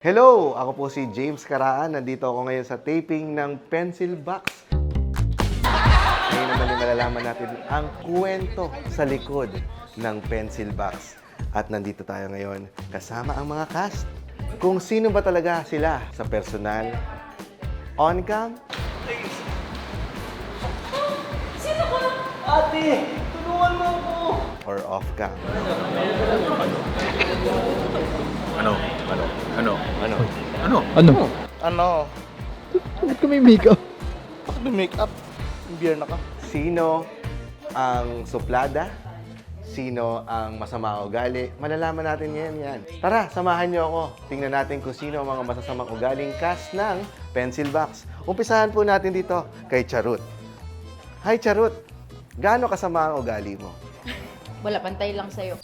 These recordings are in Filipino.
Hello! Ako po si James Caraan. Nandito ako ngayon sa taping ng Pencil Box. Ngayon naman malalaman natin ang kwento sa likod ng Pencil Box. At nandito tayo ngayon kasama ang mga cast. Kung sino ba talaga sila sa personal, on-cam, Sino ka? Ate, tulungan mo ako. or off-cam. Ano? Bakit ka may makeup? Bakit may makeup? Beer na ka. Sino ang suplada? Sino ang masama ugali? Malalaman natin ngayon yan. Tara, samahan niyo ako. Tingnan natin kung sino ang mga masasamang ugaling cast ng Pencil Box. Umpisahan po natin dito kay Charut. Hi Charut! Gaano kasama ang ugali mo? Wala, pantay lang sa'yo.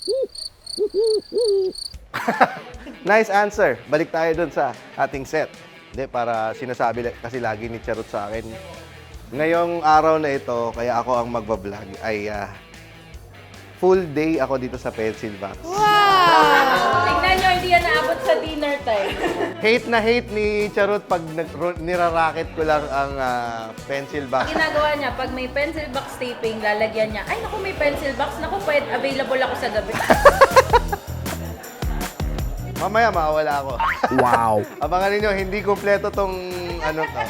Nice answer. Balik tayo dun sa ating set. Hindi, para sinasabi kasi lagi ni Charut sa akin. Ngayong araw na ito, kaya ako ang magbablog, ay full day ako dito sa Pencil Box. Tingnan nyo, hindi yan naabot sa dinner time. Hate na hate ni Charut pag niraracket ko lang ang Pencil Box. Ginagawa niya, pag may pencil box taping, lalagyan niya, ay naku, may pencil box, naku, pwede, available ako sa gabi. Mamaya mawawala ako. Wow. Abangan ninyo, hindi kumpleto tong ano to.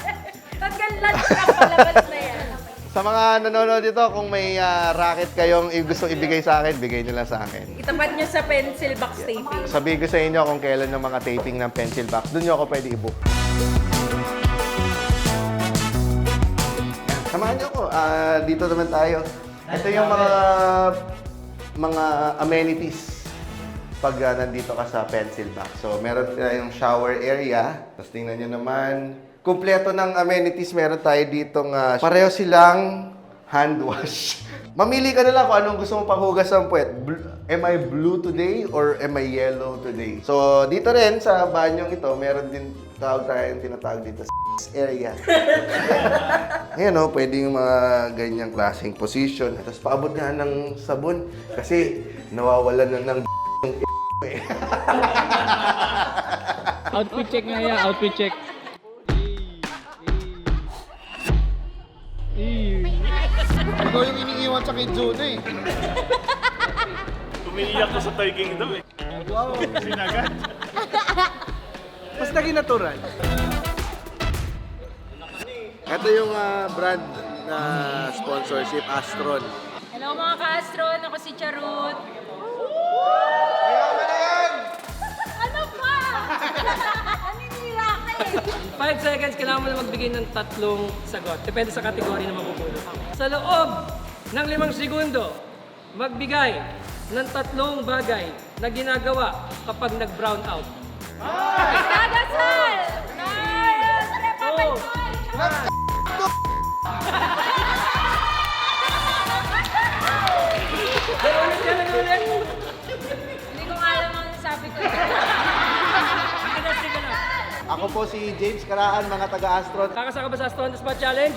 Hanggang lunch ang palabas na yan. Sa mga nanonood dito, kung may racket kayong gusto ibigay sa akin, bigay nyo lang sa akin. Itapat nyo sa pencil box taping. Sabihin ko sa inyo kung kailan yung mga taping ng Pencil Box. Doon nyo ako pwede i-book. Yan, samahan nyo ako. Dito naman tayo. Ito yung mga amenities pag nandito ka sa Pencil Box. So, meron tayong shower area. Tapos tingnan nyo naman. Kumpleto ng amenities. Meron tayo ditong pareho silang hand wash. Mamili ka na lang kung anong gusto mong panghugas ng puwet. Am I blue today or am I yellow today? So, dito rin sa banyong ito, meron din tinatawag dito area. Ayan o, pwedeng mga ganyang klaseng position. Tapos paabot nga ng sabon kasi nawawalan na ng Outfit check nga yan, outfit check. Ikaw yung iniiwan sa Kizuna eh. Umiiyak ko sa Toy Kingdom eh. Wow. Sinagat. Mas naging natural. Ito yung brand na sponsorship, Astron. Hello mga ka-astron, ako si Charut. Ano pa? Naninira ka eh. 5 seconds, kailangan mo na magbigay ng 3 sagot. Depende sa kategory na mapupulot. Sa loob ng 5 segundo, magbigay ng 3 bagay na ginagawa kapag nag-brown out. Nagasal! Ayos! Ulit. Hindi ko nga alam ang sabi ko. Sige na. Ako po si James Caraan, mga taga-Astron. Kakasaka ba sa Astron the Spot Challenge?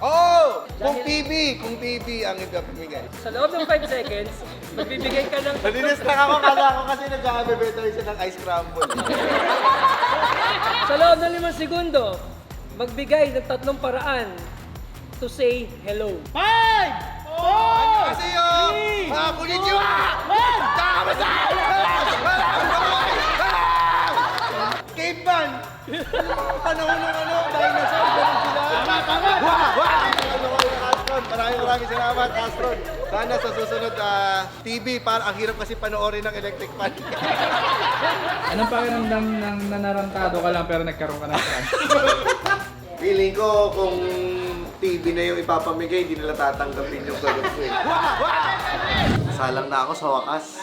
Oh! Kung TV ang ipapamigay. Sa loob ng 5 seconds, magbibigay ka ng... Nadidistract ako kasi nag-a-bebeto siya ng ice crumble. Sa loob ng 5 segundo, magbigay ng 3 paraan to say hello. Kasi yung mga konnichiwa! Caveman! Panahon ng dinosaur, ganun sila. Maraming salamat, Astron. Sana sa susunod TV, ang hirap kasi panoorin ng electric fan. Anong pakiramdam ng nanarantado ka lang pero nagkaroon ka ng chance? Feeling ko kung TV na yung ipapamigay, hindi nila tatanggapin yung sagot ko eh. Salang na ako sa wakas.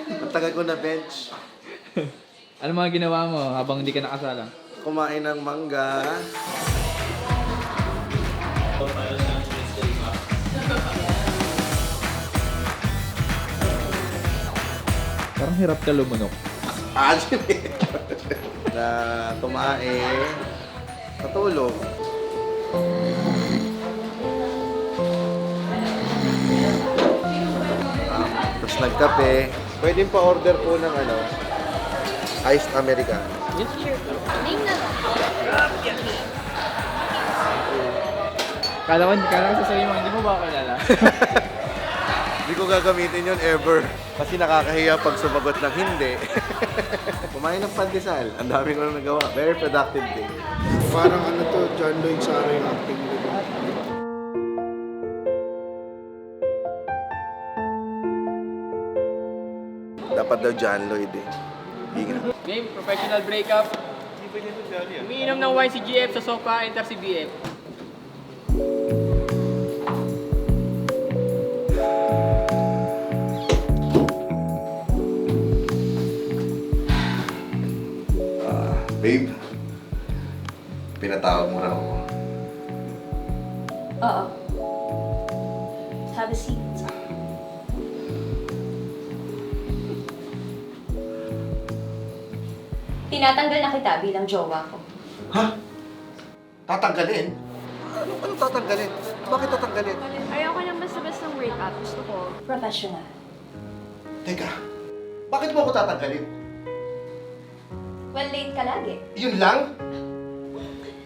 Ang tagal ko na bench. Ano mga ginawa mo habang hindi ka nakasalang? Kumain ng mangga. Parang hirap ka lumunok. Actually, na tumae, natulog. Tapos nagkape. Pwedeng pa-order po ng iced Americano. Name na lang. Kala ko sasabihin mo, hindi mo ba ako kilala? Hindi ko gagamitin yun ever. Kasi nakakahiya pag sumagot ng hindi. Kumain ng pandesal. Ang dami ko na nagawa. Very productive day. Parang ano to, John Lloyd Sara yung acting nito. Dapat daw John Lloyd eh. Ingat. Game, professional breakup. Umiinom ng wine si GF sa sofa, enter si BF. Babe, pinatawag mo na ako. Oo. Have a seat. Tinatanggal na kita bilang jowa ko. Ha? Tatanggalin? Anong tatanggalin? Bakit tatanggalin? Ayoko nang basta-basta breakup. Gusto ko professional. Teka, bakit mo ako tatanggalin? Well, late ka lagi. Yun lang?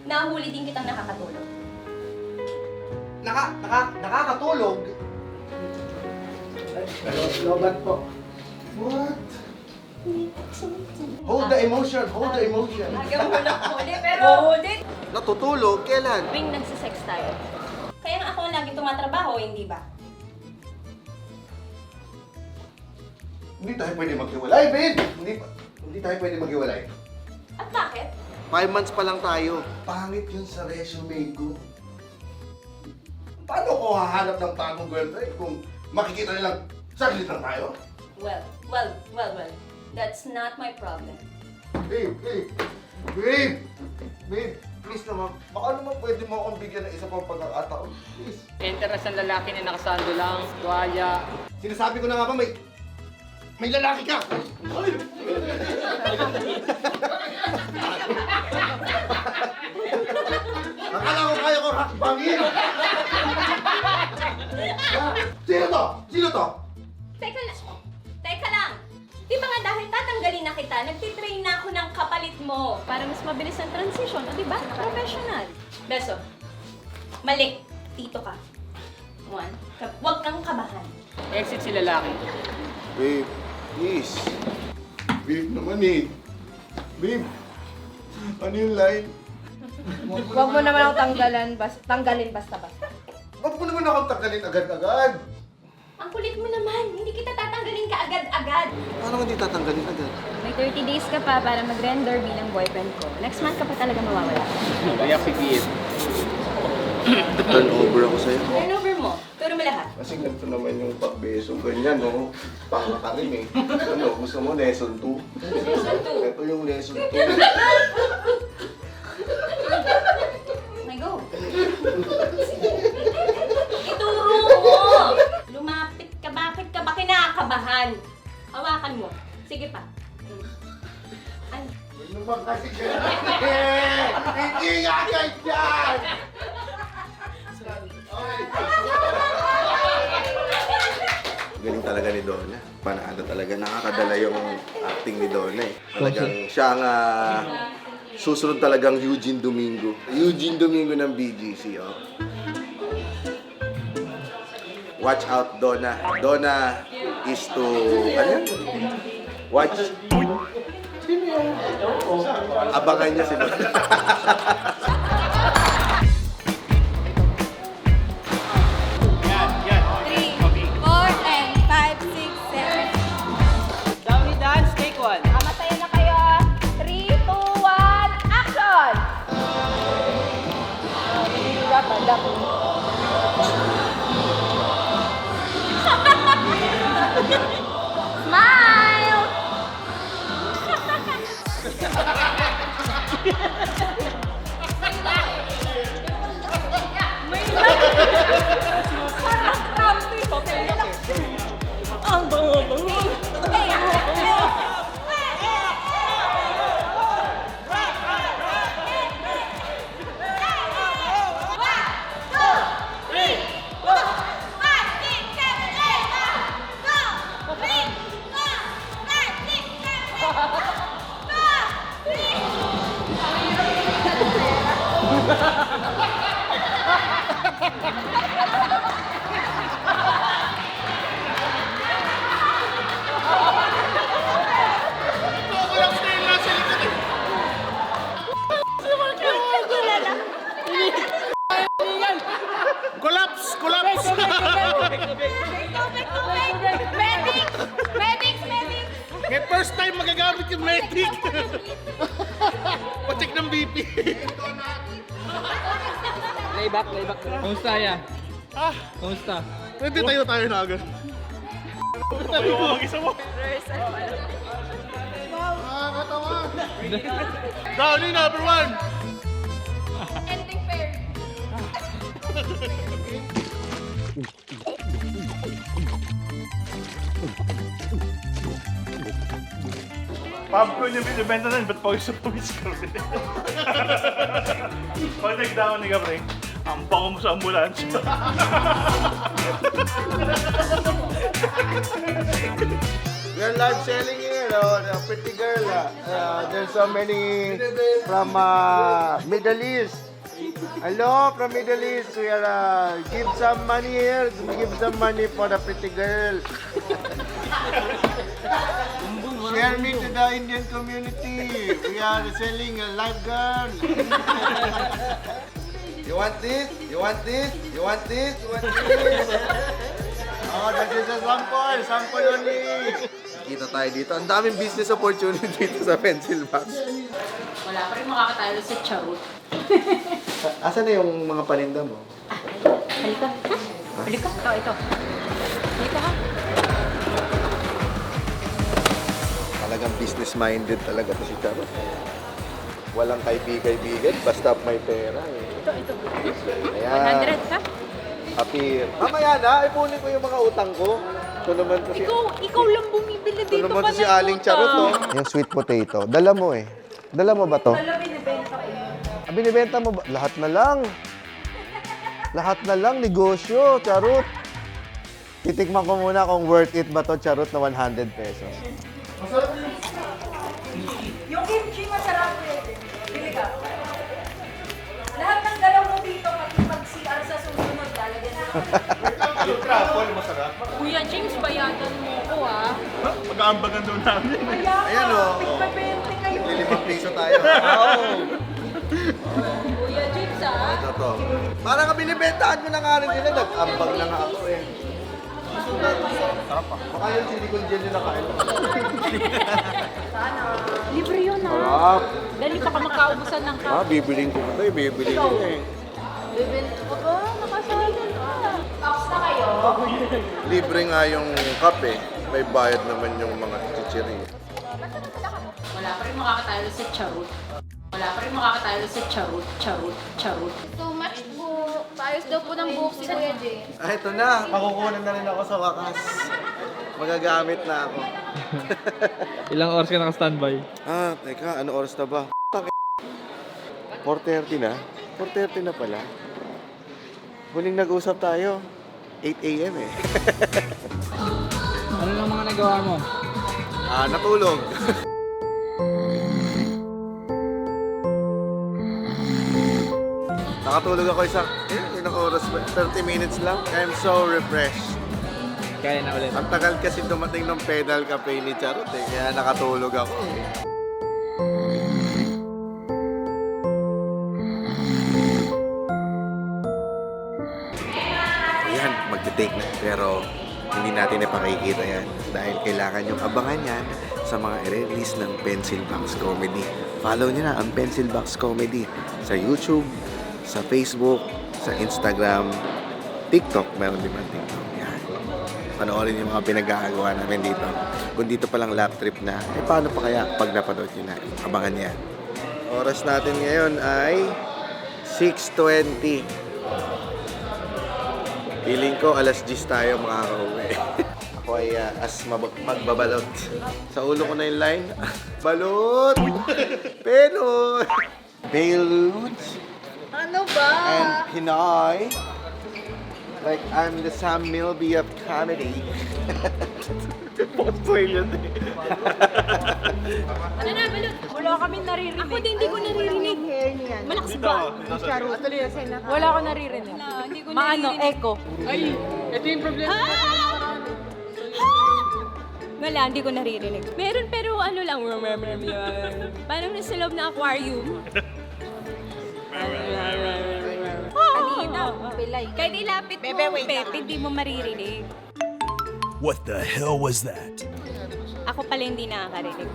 Nahuli din kitang nakakatulog. Nakakatulog? Lobat po. What? Hold the emotion, hold the emotion. Agaw mo lang huli, pero huli. Natutulog? Kailan? Tuwing nagsisex tayo. Kaya nga ako ang lagi tumatrabaho, hindi ba? Hindi tayo pwede maghiwalay, babe! Hindi tayo pwede maghiwalay. At bakit? 5 months pa lang tayo. Pangit yun sa resume ko. Paano ko hahanap ng bagong girlfriend kung makikita nilang saglit lang tayo? Well. That's not my problem. Babe, please naman. Baka naman pwede mo akong bigyan ng isa pang pagkakataon. Please. Enter na sa lalaki na nakasando lang, tuwalya. Sinasabi ko na nga ba may lalaki ka! Akala ko kaya ko hakbangin! Sino to? Sino to? Teka lang! Di ba nga dahil tatanggalin na kita, nagtitrain na ako ng kapalit mo para mas mabilis ang transition, o di ba? Professional. Beso, mali. Tito ka. 1. Huwag kang kabahan. Exit si lalaki. Babe, please. Babe naman eh. Babe, ano yung line? Huwag mo naman ako tanggalin basta-basta. Ba't mo naman akong tanggalin agad-agad? Ang kulit mo naman. Hindi kita tatanggalin ka agad-agad. Paano hindi tatanggalin agad? May 30 days ka pa para mag-render bilang boyfriend ko. Next month ka pa talaga mawawala. Kaya si BF. Turn over ako sa'yo. Turn over mo. Turo mo lahat. Kasi ganito naman yung pagbeso, ganyan, no? Para ka rin eh. Ano, gusto mo lesson 2? Lesson 2. Ito yung lesson 2. My go. Ituro mo! Lumapit ka. Bakit ka ba kinakabahan? Hawakan mo. Sige pa. Ay. Ano ba kasi ganyan? Hindi nga ganyan! Galing talaga ni Donna. Panalo talaga. Nakakadala yung acting ni Donna eh. Talagang siya ang susunod talagang Eugene Domingo. Eugene Domingo ng BGC, oh. Watch out, Donna. Donna is to... Ano yan? Watch... Sino yan? Abangan niya si Donna. 4, and 5, 6, 7. Downy dance, take 1. Kamatayan na kayo. 3, 2, 1, action! Smile! Ang bango-bango. Go! Collapse! Collapse! Medics! May first time magagamit yung medic. Pacheck ng BP. Layback. Kamusta yan? Kamusta? Pwede tayo na agad. Tayo mo mag-isa mo. Katawa. Downey number 1. Ending fair. Popcorn yung binibenta na, ba't pawis sa pawis ka rin? Pag nag-down ni Kapre, ang bango mo sa ambulansya. We are live selling here, the pretty girl. There's so many from Middle East. Hello, from Middle East. We are give some money here. Give some money for the pretty girl. Share me to the Indian community. We are selling a live gun. You want this? You want this? You want this? You want this? Oh, that is a sample. Sample only. Kita tayo dito. Ang daming business opportunity dito sa Pencil Box. Wala pa rin makakatalo si Charot. Asan na yung mga paninda mo? Halika. Halika. Ito. Halika ha. Talagang business-minded talaga to si Charo. Walang kaibigan, basta may pera eh. Ito. Ayan. 100 ha? Happy. Mamaya na, ipunin ko yung mga utang ko. Ito naman to si... Ikaw lang bumibili Ito naman to si Aling Charot, oh. Yung sweet potato. Dala mo eh. Dala mo ba to? binibenta ko. Binibenta mo ba? Lahat na lang. Lahat na lang, negosyo, Charot. Titikman ko muna kung worth it ba to, Charot, na 100 pesos. Yung kimchi masarap eh. Pili ka. Lahat ng dalaw mo dito, pati mag-CR sa susunod, lalagyan na. Yung truffle, masarap. Kuya James, bayadan mo ko ah. Mag-aambagan doon namin. Ayan o. Tigpa-20 kayo. Lilimang piso tayo. Oo. Kuya James ah. Ito to. Parang ka binibentahan mo na nga rin nila. Nag-ambag na nga ako eh. Sarap pa. Baka yung silicone gel yung nakain. Libre yun ah. Sarap. Dali pa ka makaubusan ng Ah, bibiling ko ito eh. Bibiling ko eh. Bibili ko ba? Nakasali ka. Ops na kayo. Libre nga yung kape. May bayad naman yung mga chichiri. Wala pa rin makakatalo si Charot. Wala pa rin makakatalo si Charot. Too much po. Ayos daw po ng buhok si Kuya Jay. Ah, ito na. Makukunan na rin ako sa wakas. Magagamit na ako. Ilang oras ka naka-standby? Ah, teka. Ano oras na ba? 4:30 na? 4:30 na pala. Huling nag-usap tayo. 8 a.m. eh. Ano lang mga nagawa mo? Ah, natulog. Nakatulog ako ilang oras ba? 30 minutes lang. I'm so refreshed. Kaya na ulit. Ang tagal kasi dumating ng pedal cafe ni Charot eh. Kaya nakatulog ako eh. Ayan, magte-take na. Pero hindi natin ipakikita yan. Dahil kailangan yung abangan yan sa mga i-release ng Pencil Box Comedy. Follow nyo na ang Pencil Box Comedy sa YouTube, sa Facebook, sa Instagram, TikTok. Meron din man TikTok. Yan. Panoorin yung mga pinag-aagawa namin dito. Kung dito palang lap trip na, eh paano pa kaya pag napanood nyo na? Abangan yan. Oras natin ngayon ay 6:20. Feeling ko alas 10 tayo makaka-uwi. Ako ay magbabalot. Sa ulo ko na yung line. Balot! Penot! Balut! Ano ba? And Pinoy. Like I'm the Sam Milby of comedy. Australian eh. Ano na, balot? Wala kami naririnig. Ako din, hindi ko naririnig. Hair niyan. Malakas Dito, Wala ko naririnig. Hindi ko Maano, echo. Ay, ito yung problema. Wala, hindi ko naririnig. Meron pero ano lang, parang nasa loob na aquarium. Kanina, pilay. Kahit ilapit mo, Pep, hindi mo maririnig. What the hell was that? Ako pala hindi nakakarinig.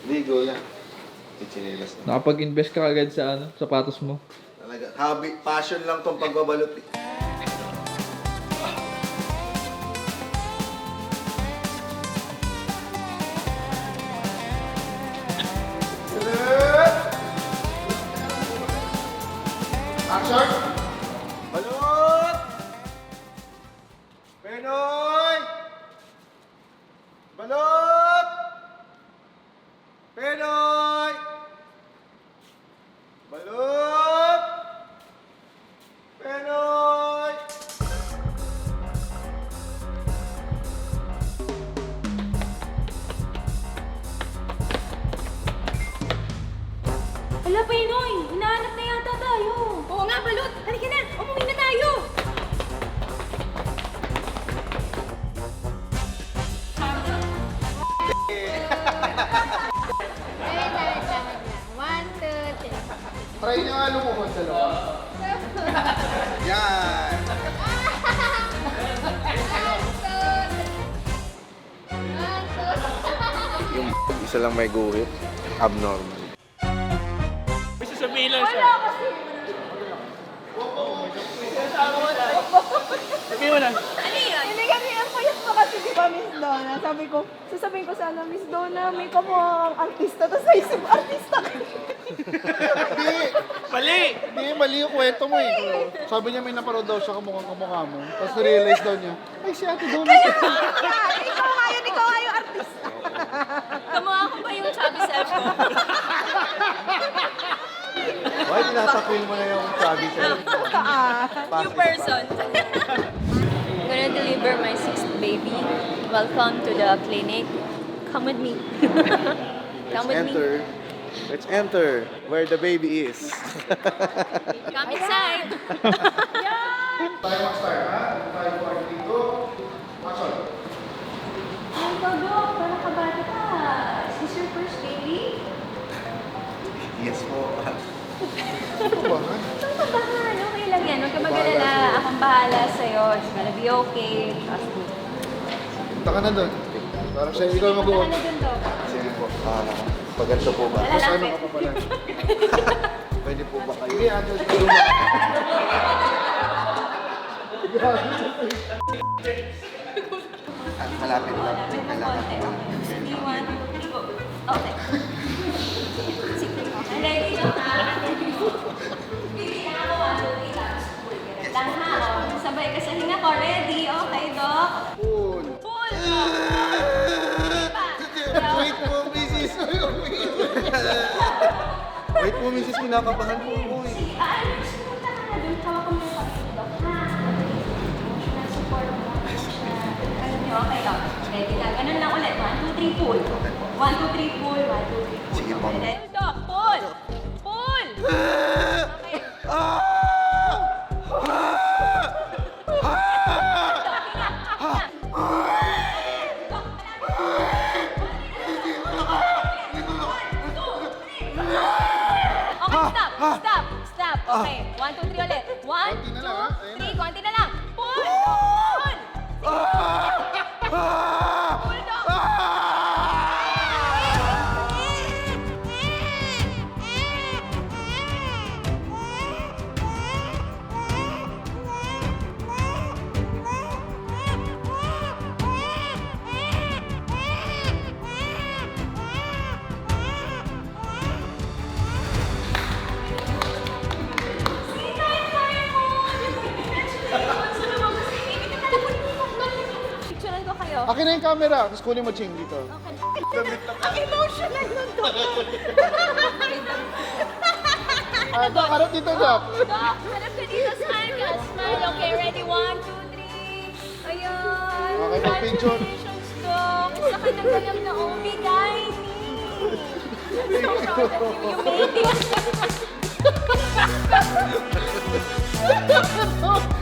Ligo yan. Ichinilas na. Nakapag-invest ka agad sa sapatos mo. Talaga, hobby, passion lang tong pagbabalot eh. Action! Balot! Penoy! Balot! Penoy! Balot! Penoy! Hala, Pinoy! Hinahanap na yata tayo. Oo nga, Balot! Halika na! Umuwi na tayo! Try nyo nga lumuhod sa loob. Yan! Yung isa lang may guhit, abnormal. May sasabihin lang siya. Sabihin mo na. Hindi kasi ang payat pa kasi di ba, Miss Donna? Sasabihin ko sana, Miss Donna, may kamukhang artista, tapos naisip artista ka. Hindi! Mali! Hindi, mali yung kwento mo eh. Sabi niya may naparoon daw siya kamukha mo. Tapos na-realize daw niya, ay si Ate Donna. Ikaw nga yung artista. Kamukha ko ba yung chubby self ko? Why tinatakwil mo na yung sabi sa'yo? New person. I'm gonna deliver my 6th baby. Welcome to the clinic. Come with me. Come with me. Let's enter where the baby is. Come inside. Tayo mag-start ha? Tayo po dito. Action! Ay, Dok, parang kabata ka. Is this your first baby? Yes po. Ano ba ha? Saan ka bahan? Okay lang yan. Huwag ka mag-alala. Akong bahala sa'yo. It's gonna be okay. Trust me. Punta ka na doon. Parang siya, ikaw Punta mag-uwan. ka na dun, Dok. Sige po. Paganto po ba? Tapos ano Lalapit. ka pa pala? Pwede po ba kayo? Sige, ano, siguro mo. Malapit lang. Malapit mo konti. Okay. Sige, 1, 2, 3, go. Okay. Sige. Ready na ha? Pili na ako. 1, 2, 3, tapos pull. Ganun lang ha. O, sabay ka sa hinga ko. Ready? Okay, Dok? Cool. Pull! Sige pa. Wait po, misis. Wait po, Mrs. Kinakabahan po ako eh. Ayos, punta ka na dun. Tawag ko muna sa Dok, ha? Emotional support mo. Alam niyo, okay, Dok. Ready na. Ganun lang ulit. 1, 2, 3, pull. 1, 2, 3, pull. 1, 2, 3, pull. Sige po. Okay, ready, Dok? Pull! Pull! Okay. Stop! Stop! Okay. 1, 2, 3 ulit. 1, 2, Konti na lang, ha? Ayun na. 3. Konti na lang. Pull! Pull! Pull, Dok! Picturean ko kayo. Akin na yung camera. Tapos kunin mo, Ching, dito. Ang emotional nun, Dok. Doc, harap dito, Doc. Dok, harap ka dito. Smile ka. Smile. Okay, ready? 1, 2, 3. Ayan. Okay, mag-picture. Congratulations, Dok. Sa kanyang galang na OB-GYN. You made it.